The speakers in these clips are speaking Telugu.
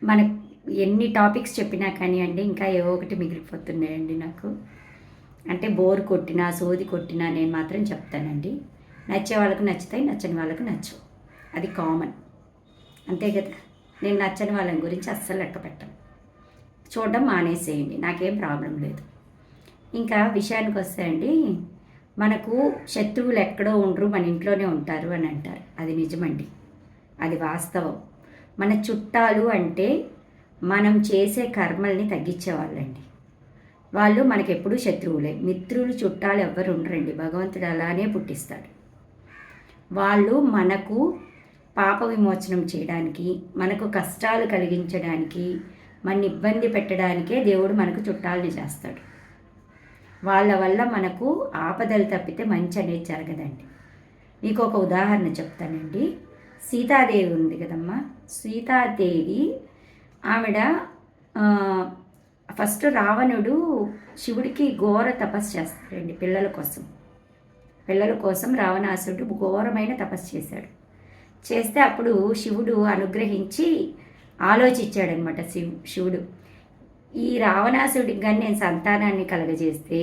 మన ఎన్ని టాపిక్స్ చెప్పినా కానివ్వండి ఇంకా ఏవో ఒకటి మిగిలిపోతున్నాయండి నాకు. అంటే బోర్ కొట్టినా సోది కొట్టినా నేను మాత్రం చెప్తానండి. నచ్చే వాళ్ళకు నచ్చుతాయి, నచ్చని వాళ్ళకు నచ్చవు. అది కామన్, అంతే కదా. నేను నచ్చని వాళ్ళ గురించి అస్సలు లెక్క పెట్టను. చూడడం మానేసేయండి, నాకేం ప్రాబ్లం లేదు. ఇంకా విషయానికి వస్తే అండి, మనకు శత్రువులు ఎక్కడో ఉండరు, మన ఇంట్లోనే ఉంటారు అని అంటారు. అది నిజమండి, అది వాస్తవం. మన చుట్టాలు అంటే మనం చేసే కర్మల్ని తగ్గించేవాళ్ళండి. వాళ్ళు మనకెప్పుడూ శత్రువులే. మిత్రులు చుట్టాలు ఎవ్వరు ఉండరండి, భగవంతుడు అలానే పుట్టిస్తాడు. వాళ్ళు మనకు పాప విమోచనం చేయడానికి, మనకు కష్టాలు కలిగించడానికి, మన ఇబ్బంది పెట్టడానికే దేవుడు మనకు చుట్టాలని చేస్తాడు. వాళ్ళ వల్ల మనకు ఆపదలు తప్పితే మంచి అనేది జరగదండి. మీకు ఒక ఉదాహరణ చెప్తానండి. సీతాదేవి ఉంది కదమ్మా, సీతాదేవి ఆవిడ ఫస్ట్ రావణుడు శివుడికి ఘోర తపస్సు చేస్తాడండి పిల్లల కోసం రావణాసురుడు ఘోరమైన తపస్సు చేశాడు. చేస్తే అప్పుడు శివుడు అనుగ్రహించి ఆలోచించాడనమాట. శివుడు ఈ రావణాసుడికి కానీ నేను సంతానాన్ని కలగజేస్తే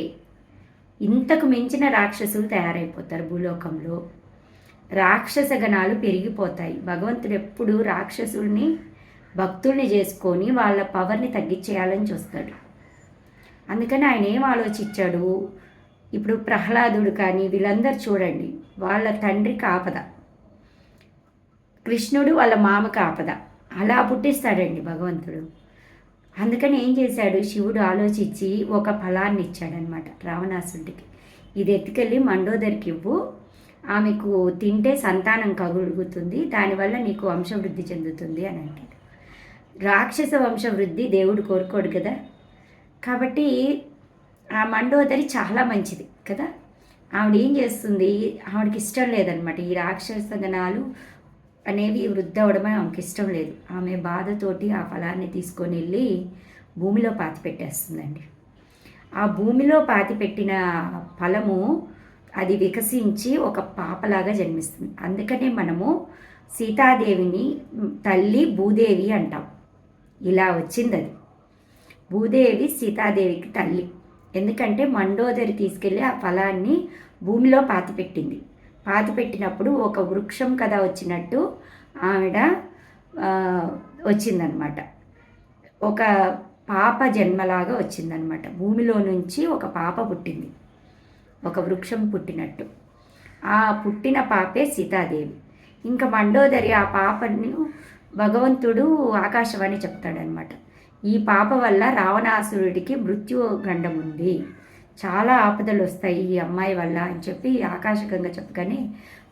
ఇంతకు మించిన రాక్షసులు తయారైపోతారు భూలోకంలో, రాక్షస గణాలు పెరిగిపోతాయి. భగవంతుడు ఎప్పుడు రాక్షసుల్ని భక్తుల్ని చేసుకొని వాళ్ళ పవర్ని తగ్గించేయాలని చూస్తాడు. అందుకని ఆయన ఏం ఆలోచించాడు, ఇప్పుడు ప్రహ్లాదుడు కానీ వీళ్ళందరూ చూడండి, వాళ్ళ తండ్రికి ఆపద, కృష్ణుడు వాళ్ళ మామకి ఆపద, అలా పుట్టిస్తాడండి భగవంతుడు. అందుకని ఏం చేశాడు, శివుడు ఆలోచించి ఒక ఫలాన్ని ఇచ్చాడనమాట రావణాసుడికి. ఇది ఎత్తుకెళ్ళి మండోదరికి ఇవ్వు, ఆమెకు తింటే సంతానం కలుగుతుంది, దానివల్ల నీకు వంశవృద్ధి చెందుతుంది అని అంటాడు. రాక్షస వంశవృద్ధి దేవుడు కోరుకోడు కదా. కాబట్టి ఆ మండోదరి చాలా మంచిది కదా. ఆవిడ ఏం చేస్తుంది, ఆవిడకి ఇష్టం లేదనమాట ఈ రాక్షస గణాలు అనేవి వృద్ధి అవ్వడమే ఆమెకి ఇష్టం లేదు. ఆమె బాధతోటి ఆ ఫలాన్ని తీసుకొని వెళ్ళి భూమిలో పాతి పెట్టేస్తుందండి. ఆ భూమిలో పాతి పెట్టిన ఫలము అది వికసించి ఒక పాపలాగా జన్మిస్తుంది. అందుకనే మనము సీతాదేవిని తల్లి భూదేవి అంటాం. ఇలా వచ్చింది అది. భూదేవి సీతాదేవికి తల్లి. ఎందుకంటే మండోదరి తీసుకెళ్ళి ఆ ఫలాన్ని భూమిలో పాతిపెట్టింది. పాతిపెట్టినప్పుడు ఒక వృక్షం కదా వచ్చినట్టు ఆవిడ వచ్చిందనమాట. ఒక పాప జన్మలాగా వచ్చిందనమాట. భూమిలో నుంచి ఒక పాప పుట్టింది, ఒక వృక్షం పుట్టినట్టు. ఆ పుట్టిన పాపే సీతాదేవి. ఇంకా మండోదరి ఆ పాపను భగవంతుడు ఆకాశవాణి చెప్తాడనమాట. ఈ పాప వల్ల రావణాసురుడికి మృత్యుగండం ఉంది, చాలా ఆపదలు వస్తాయి ఈ అమ్మాయి వల్ల అని చెప్పి ఆకాశకంగా చెప్పగానే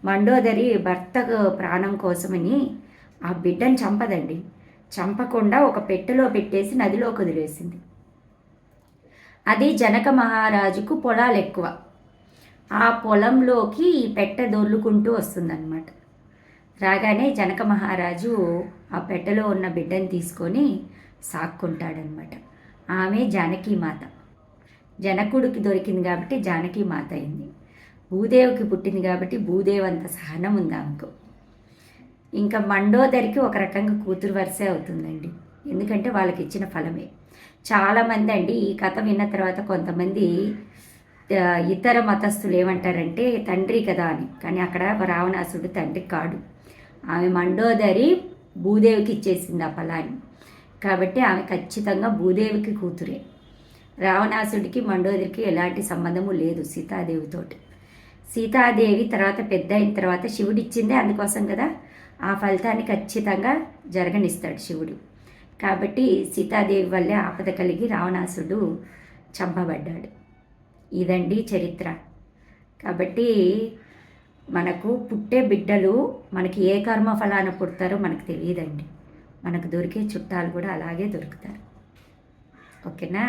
మండోదరి భర్తకు ప్రాణం కోసమని ఆ బిడ్డను చంపదండి. చంపకుండా ఒక పెట్టెలో పెట్టేసి నదిలోకి వదిలేసింది. అది జనక మహారాజుకు పొలాలు ఎక్కువ. ఆ పొలంలోకి ఈ పెట్టె దొర్లుకుంటూ వస్తుందన్నమాట. రాగానే జనక మహారాజు ఆ పెట్టెలో ఉన్న బిడ్డను తీసుకొని సాక్కుంటాడనమాట. ఆమె జానకీమాత. జనకుడికి దొరికింది కాబట్టి జానకీమాత అయింది. భూదేవికి పుట్టింది కాబట్టి భూదేవి అంత సహనం ఉంది ఆమెకు. ఇంకా మండోదరికి ఒక రకంగా కూతురు వరుసే అవుతుందండి, ఎందుకంటే వాళ్ళకి ఇచ్చిన ఫలమే. చాలామంది అండి ఈ కథ విన్న తర్వాత కొంతమంది ఇతర మతస్థులు ఏమంటారంటే తండ్రి కదా అని, కానీ అక్కడ రావణాసుడు తండ్రి కాడు. ఆమె మండోదరి భూదేవికి ఇచ్చేసింది ఆ ఫలాన్ని, కాబట్టి ఆమె ఖచ్చితంగా భూదేవికి కూతురే. రావణాసుడికి మండోదరికి ఎలాంటి సంబంధము లేదు సీతాదేవితోటి. సీతాదేవి తర్వాత పెద్ద అయిన తర్వాత శివుడు ఇచ్చిందే అందుకోసం కదా, ఆ ఫలితాన్ని ఖచ్చితంగా జరగనిస్తాడు శివుడు. కాబట్టి సీతాదేవి వల్లే ఆపద కలిగి రావణాసుడు చంపబడ్డాడు. ఇదండి చరిత్ర. కాబట్టి మనకు పుట్టే బిడ్డలు మనకి ఏ కర్మ ఫలాన పుడతారో మనకు తెలియదండి. మనకు దొరికే చుట్టాలు కూడా అలాగే దొరుకుతారు. ఓకేనా?